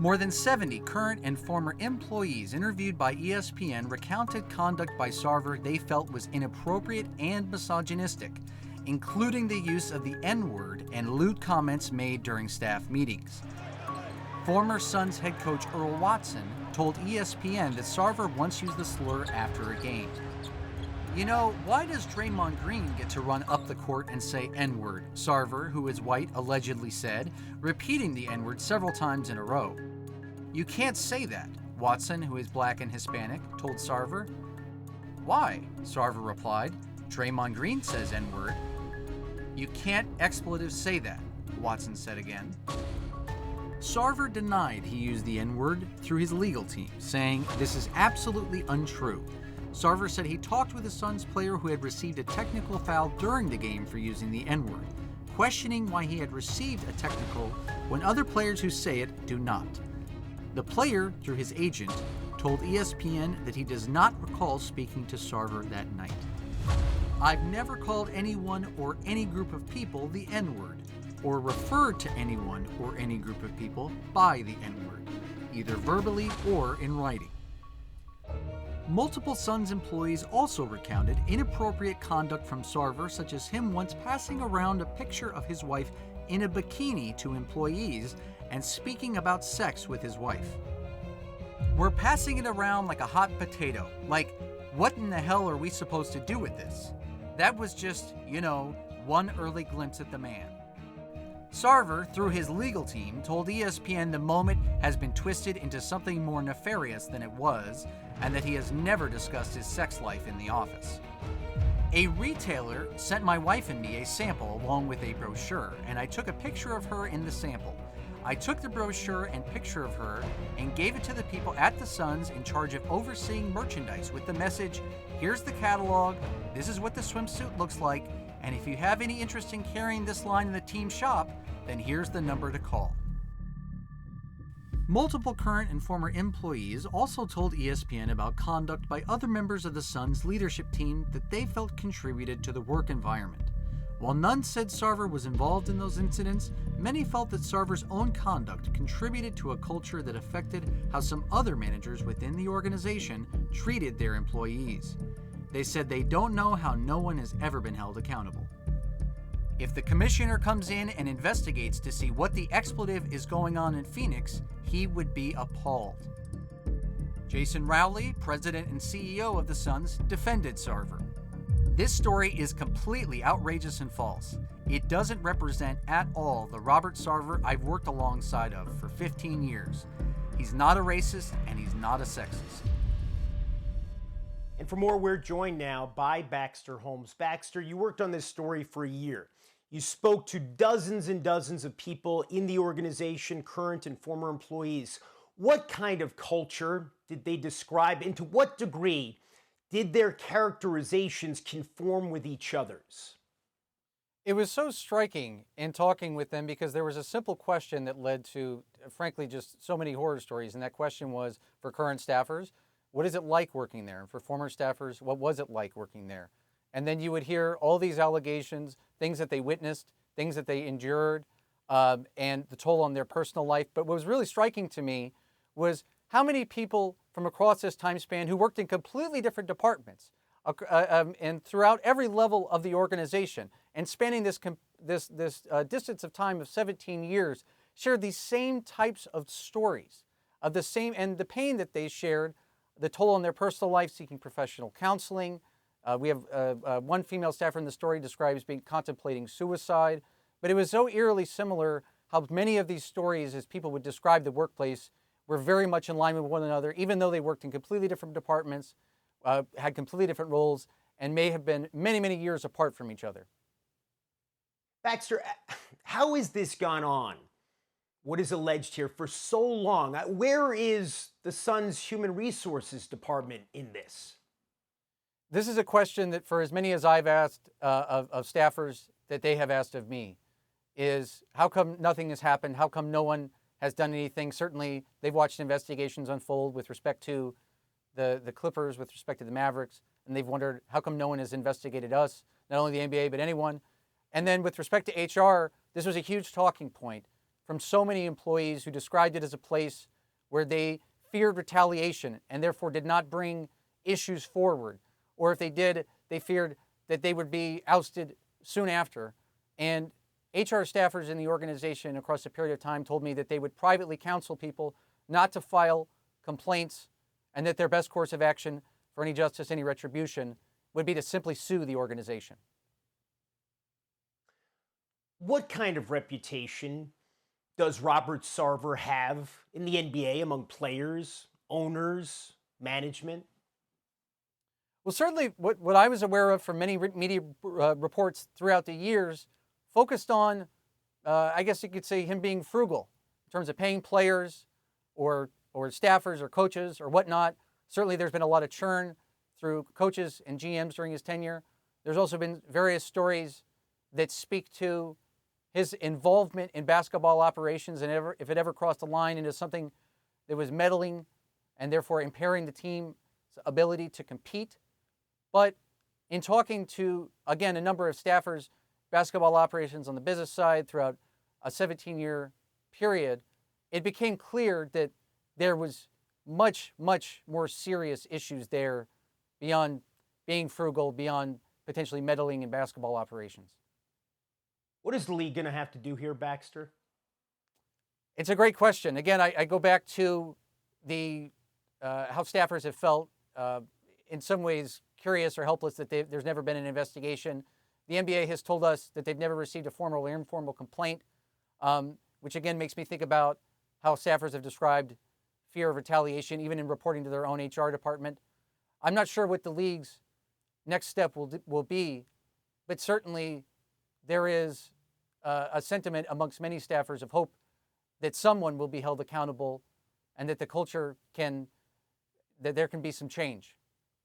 More than 70 current and former employees interviewed by ESPN recounted conduct by Sarver they felt was inappropriate and misogynistic, including the use of the N-word and lewd comments made during staff meetings. Former Suns head coach Earl Watson told ESPN that Sarver once used the slur after a game. "You know, why does Draymond Green get to run up the court and say N-word?" Sarver, who is white, allegedly said, repeating the N-word several times in a row. "You can't say that," Watson, who is black and Hispanic, told Sarver. "Why?" Sarver replied. "Draymond Green says N-word." "You can't expletive say that," Watson said again. Sarver denied he used the N-word through his legal team, saying, "This is absolutely untrue." Sarver said he talked with a Suns player who had received a technical foul during the game for using the N-word, questioning why he had received a technical when other players who say it do not. The player, through his agent, told ESPN that he does not recall speaking to Sarver that night. "I've never called anyone or any group of people the N-word, or referred to anyone or any group of people by the N-word, either verbally or in writing." Multiple Suns employees also recounted inappropriate conduct from Sarver, such as him once passing around a picture of his wife in a bikini to employees and speaking about sex with his wife. "We're passing it around like a hot potato. Like, what in the hell are we supposed to do with this? That was just, one early glimpse at the man." Sarver, through his legal team, told ESPN the moment has been twisted into something more nefarious than it was, and that he has never discussed his sex life in the office. "A retailer sent my wife and me a sample along with a brochure, and I took a picture of her in the sample. I took the brochure and picture of her and gave it to the people at the Suns in charge of overseeing merchandise with the message, 'Here's the catalog, this is what the swimsuit looks like, and if you have any interest in carrying this line in the team shop, then here's the number to call.'" Multiple current and former employees also told ESPN about conduct by other members of the Suns leadership team that they felt contributed to the work environment. While none said Sarver was involved in those incidents, many felt that Sarver's own conduct contributed to a culture that affected how some other managers within the organization treated their employees. They said they don't know how no one has ever been held accountable. "If the commissioner comes in and investigates to see what the expletive is going on in Phoenix, he would be appalled." Jason Rowley, president and CEO of the Suns, defended Sarver. "This story is completely outrageous and false. It doesn't represent at all the Robert Sarver I've worked alongside of for 15 years. He's not a racist and he's not a sexist." And for more, we're joined now by Baxter Holmes. Baxter, you worked on this story for a year. You spoke to dozens and dozens of people in the organization, current and former employees. What kind of culture did they describe, and to what degree did their characterizations conform with each other's? It was so striking in talking with them because there was a simple question that led to, frankly, just so many horror stories. And that question was, for current staffers, what is it like working there? And for former staffers, what was it like working there? And then you would hear all these allegations, things that they witnessed, things that they endured, and the toll on their personal life. But what was really striking to me was how many people from across this time span who worked in completely different departments and throughout every level of the organization, and spanning this distance of time of 17 years, shared these same types of stories of the same, and the pain that they shared, the toll on their personal life, seeking professional counseling. We have one female staffer in the story describes being contemplating suicide, but it was so eerily similar how many of these stories, as people would describe the workplace, were very much in line with one another, even though they worked in completely different departments, had completely different roles, and may have been many, many years apart from each other. Baxter, how has this gone on, what is alleged here, for so long? Where is the Suns Human Resources Department in this? This is a question that, for as many as I've asked of staffers, that they have asked of me, is how come nothing has happened? How come no one has done anything? Certainly, they've watched investigations unfold with respect to the Clippers, with respect to the Mavericks, and they've wondered how come no one has investigated us, not only the NBA, but anyone. And then with respect to HR, this was a huge talking point from so many employees who described it as a place where they feared retaliation and therefore did not bring issues forward. Or if they did, they feared that they would be ousted soon after. And HR staffers in the organization across a period of time told me that they would privately counsel people not to file complaints and that their best course of action for any justice, any retribution, would be to simply sue the organization. What kind of reputation does Robert Sarver have in the NBA among players, owners, management? Well, certainly what I was aware of from many media reports throughout the years focused on, I guess you could say, him being frugal in terms of paying players or staffers or coaches or whatnot. Certainly there's been a lot of churn through coaches and GMs during his tenure. There's also been various stories that speak to his involvement in basketball operations, and if it ever crossed a line into something that was meddling and therefore impairing the team's ability to compete. But in talking to, again, a number of staffers, basketball operations on the business side throughout a 17-year period, it became clear that there was much, much more serious issues there beyond being frugal, beyond potentially meddling in basketball operations. What is the league going to have to do here, Baxter? It's a great question. Again, I go back to the how staffers have felt in some ways curious or helpless that there's never been an investigation. The NBA has told us that they've never received a formal or informal complaint, which again makes me think about how staffers have described fear of retaliation, even in reporting to their own HR department. I'm not sure what the league's next step will be, but certainly there is a sentiment amongst many staffers of hope that someone will be held accountable and that the culture that there can be some change.